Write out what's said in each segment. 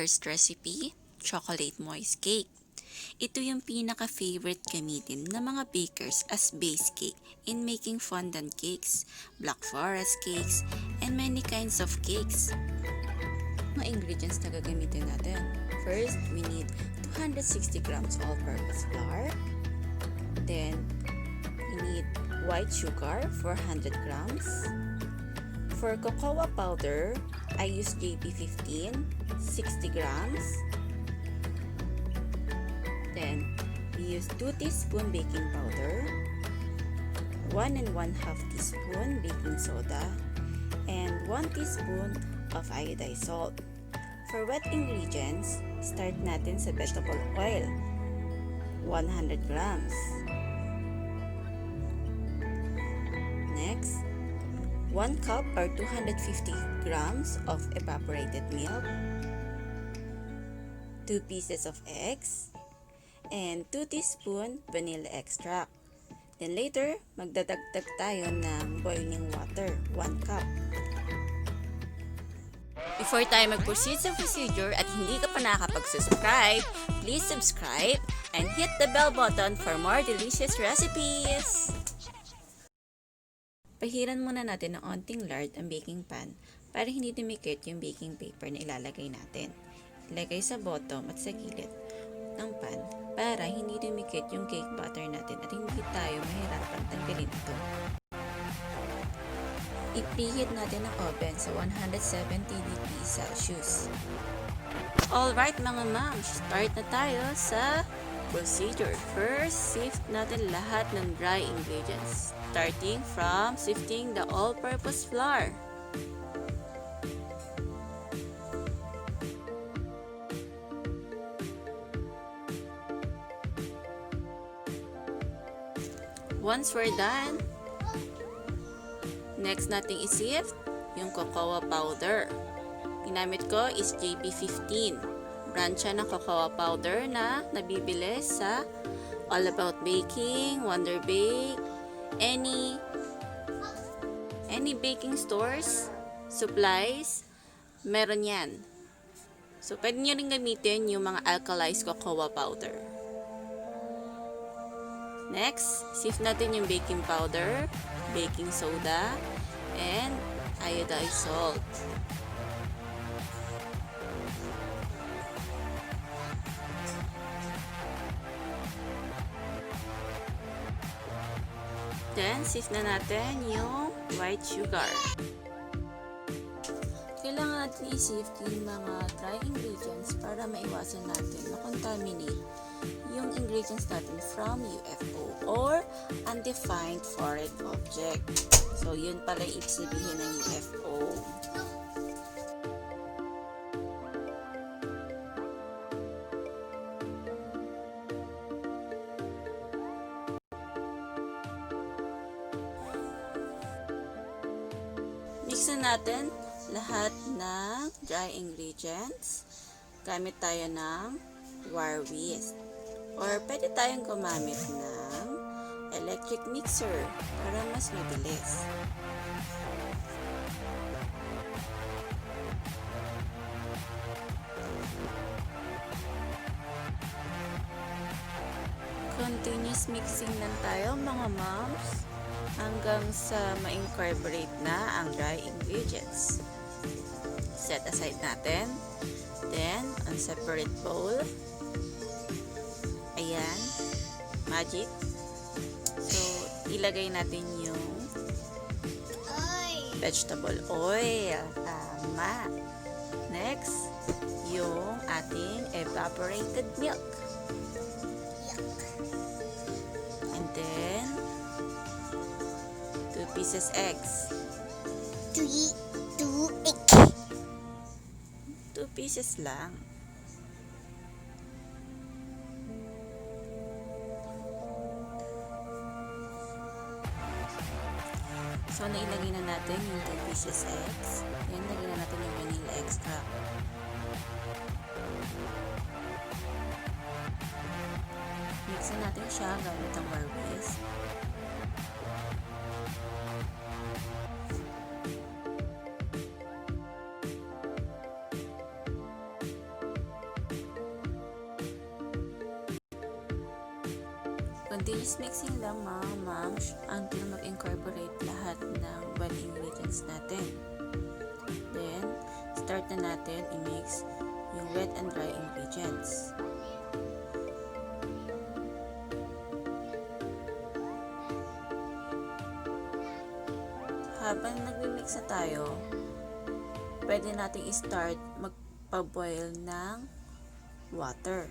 first recipe, chocolate moist cake. Ito yung pinaka-favorite gamitin ng mga bakers as base cake in making fondant cakes, black forest cakes, and many kinds of cakes. Mga ingredients na gagamitin natin. First, we need 260 grams all-purpose flour. Then, we need white sugar, 400 grams. For cocoa powder, I use JP15, 60 grams. Then, we use 2 teaspoon baking powder, 1 and 1/2 teaspoon baking soda, and 1 teaspoon of iodized salt. For wet ingredients, start natin sa vegetable oil, 100 grams. Next, 1 cup or 250 grams of evaporated milk, 2 pieces of eggs, and 2 teaspoon vanilla extract. Then later, magdadagdag tayo ng boiling water, 1 cup. Before tayo mag-proceed sa procedure at hindi ka pa nakakapag-subscribe, please subscribe and hit the bell button for more delicious recipes! Pahiran muna natin ng onting lard ang baking pan para hindi dumikit yung baking paper na ilalagay natin. Ilagay sa bottom at sa gilid ng pan para hindi dumikit yung cake batter natin at hindi tayo mahirapan tanggalin ito. I-preheat natin ang oven sa 170 degrees Celsius. Alright mga moms, start na tayo sa procedure. First, sift natin lahat ng dry ingredients, starting from sifting the all-purpose flour. Once we're done, next nating isift yung cocoa powder. Ginamit ko is JP15. Brand siya ng cocoa powder na nabibili sa All About Baking, Wonder Bake, any baking stores, supplies, meron yan. So, pwede nyo rin gamitin yung mga alkalized cocoa powder. Next, sift natin yung baking powder, baking soda, and iodized salt. Then, sift na natin yung white sugar. Kailangan natin i-sift yung mga dry ingredients para maiwasan natin na contaminate yung ingredients natin from UFO or undefined foreign object. So, yun pala ibig sabihin ng UFO. Mix na natin lahat ng dry ingredients. Gamit tayo ng wire whisk. Or pwede tayong gumamit ng electric mixer para mas mabilis. Continuous mixing lang tayo mga moms hanggang sa ma-incorporate na ang dry ingredients. Set aside natin. Then, on separate bowl, ayan, magic. So, ilagay natin yung vegetable oil. Tama. Next, yung ating evaporated milk. And then, 2 pieces eggs. 2 pieces lang. So, nailagay na natin yung 2 pieces eggs. Then, lagyan na natin yung vanilla extract. Mix na natin siya gamit ang wire whisk. Continuous mixing lang mga moms until mag-incorporate lahat ng wet ingredients natin. Then, start na natin i-mix yung wet and dry ingredients. Habang nagmi-mix na tayo, pwede natin i-start magpa-boil ng water.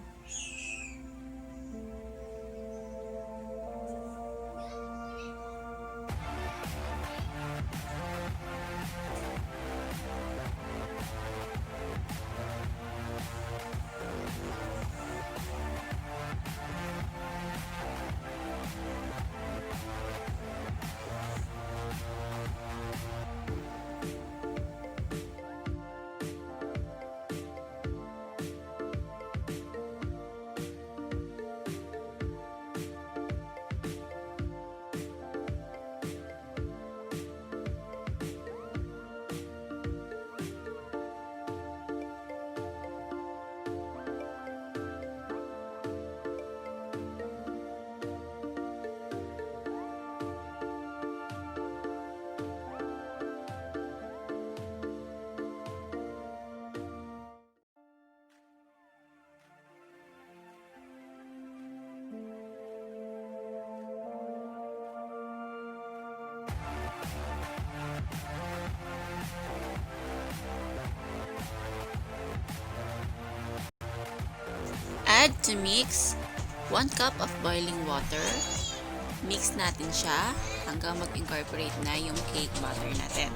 Add to mix 1 cup of boiling water. Mix natin siya hanggang mag-incorporate na yung cake batter natin.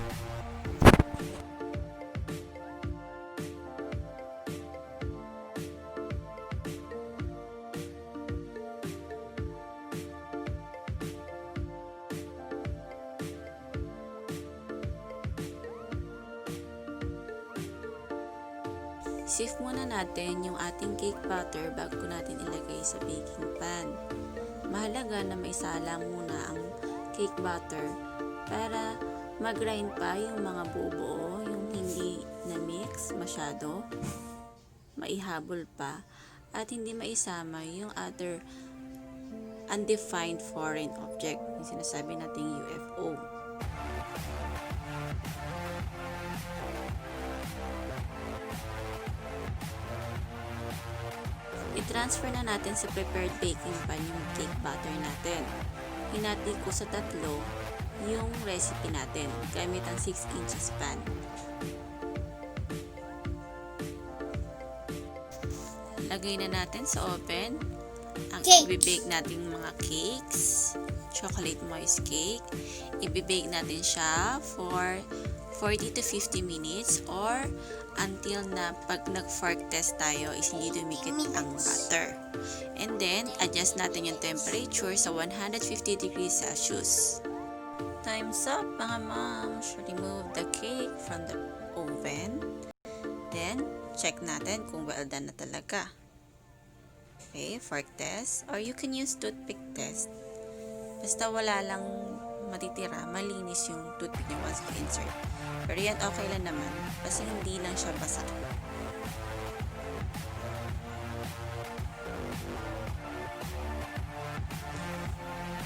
Sift muna natin yung ating cake batter bago natin ilagay sa baking pan. Mahalaga na maisalang muna ang cake batter para mag-grind pa yung mga buo-buo, yung hindi na-mix masyado, maihabol pa, at hindi maisama yung other undefined foreign object, yung sinasabi nating UFO. I-transfer na natin sa prepared baking pan yung cake batter natin. Hinati ko sa 3 yung recipe natin gamit ang 6 inches pan. Lagay na natin sa oven ang i-bake nating mga cakes, chocolate moist cake. I-bake natin siya for 40 to 50 minutes or until na pag nag-fork test tayo is hindi dumikit ang butter. And then, adjust natin yung temperature sa 150 degrees Celsius. Time's up mga moms. Remove the cake from the oven. Then, check natin kung well done na talaga. Okay, fork test. Or you can use toothpick test. Basta wala lang matitira, malinis yung toothpick niyo once you insert. Pero yan okay lang naman kasi hindi lang siya basa.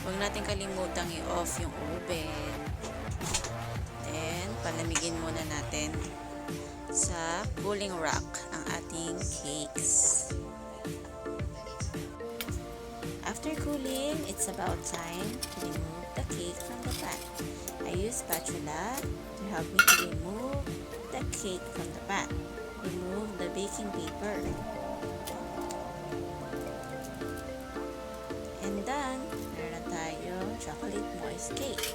Huwag natin kalimutang i-off yung oven. Then, palamigin muna natin sa cooling rack ang ating cakes. After cooling, it's about time to remove the cake from the pan. I use spatula to help me to remove the cake from the pan. Remove the baking paper. And done! Meron na tayo chocolate moist cake.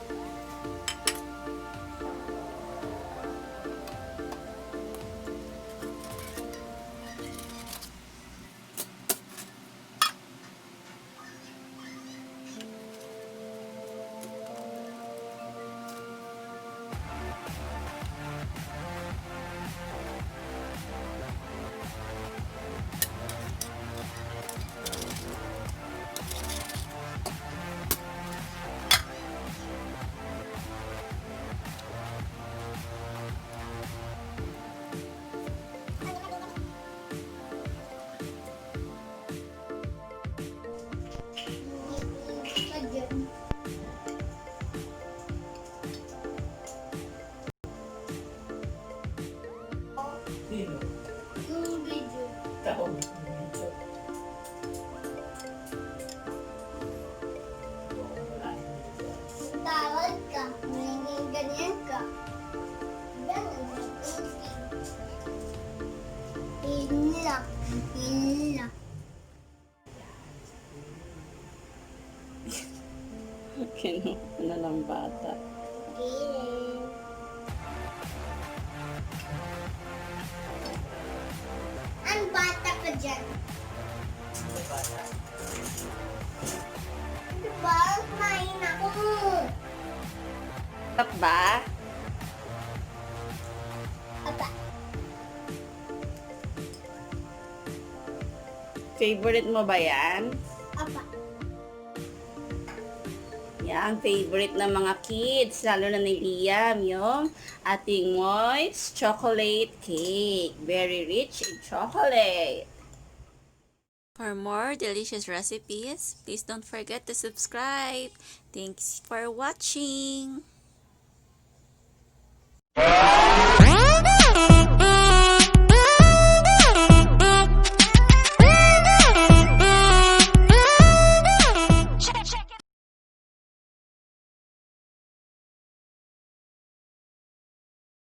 Yun lang. Kinuha na ng bata. Gilid. Ang bata ka dyan. Diba? Kumain ako. Sarap ba? Aba. Favorite mo ba yan? Aba. Yan, favorite ng mga kids, lalo na ni Liam, yung ating moist chocolate cake. Very rich in chocolate. For more delicious recipes, please don't forget to subscribe. Thanks for watching.